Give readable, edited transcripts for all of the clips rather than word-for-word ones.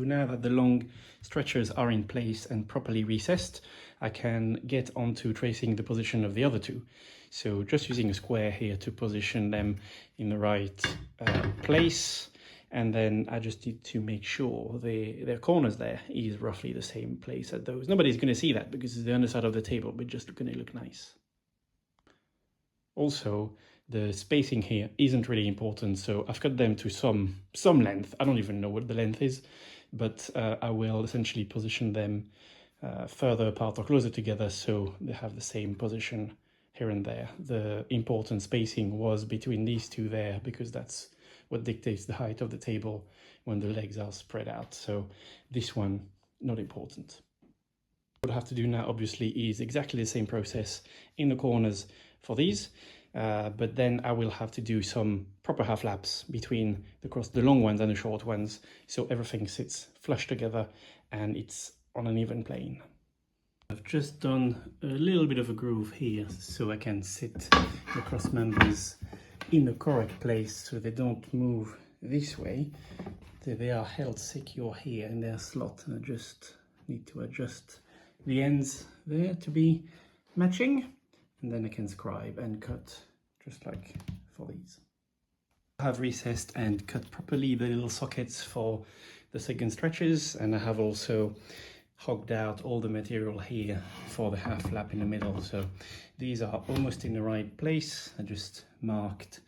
Now that the long stretchers are in place and properly recessed, I can get onto tracing the position of the other two. So just using a square here to position them in the right place, and then I just need to make sure their corners there is roughly the same place as those. Nobody's going to see that because it's the underside of the table, but just going to look nice. Also, the spacing here isn't really important, so I've cut them to some length. I don't even know what the length is, but I will essentially position them further apart or closer together so they have the same position here and there. The important spacing was between these two there because that's what dictates the height of the table when the legs are spread out. So this one, not important. What I have to do now obviously is exactly the same process in the corners for these, but then I will have to do some proper half laps between the long ones and the short ones, so everything sits flush together and it's on an even plane. I've just done a little bit of a groove here so I can sit the cross members in the correct place so they don't move this way. They are held secure here in their slot, and I just need to adjust the ends there to be matching, and then I can scribe and cut just like for these. I have recessed and cut properly the little sockets for the second stretches, and I have also hogged out all the material here for the half flap in the middle, so these are almost in the right place. I just marked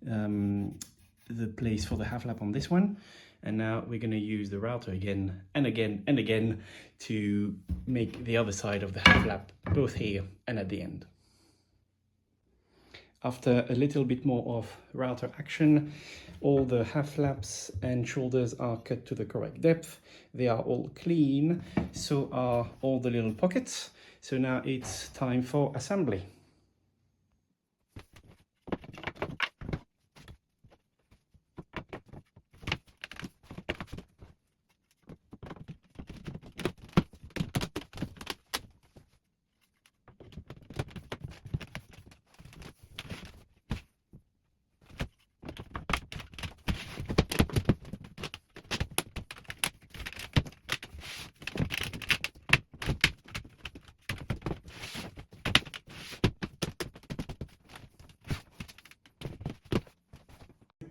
the place for the half flap on this one, and now we're going to use the router again and again and again to make the other side of the half flap, both here and at the end. After a little bit more of router action, all the half flaps and shoulders are cut to the correct depth. They are all clean, so are all the little pockets. So now it's time for assembly.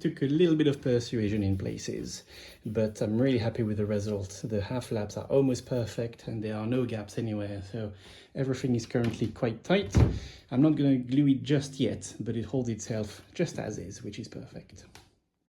Took a little bit of persuasion in places, but I'm really happy with the result. The half flaps are almost perfect and there are no gaps anywhere, so everything is currently quite tight. I'm not going to glue it just yet, but it holds itself just as is, which is perfect.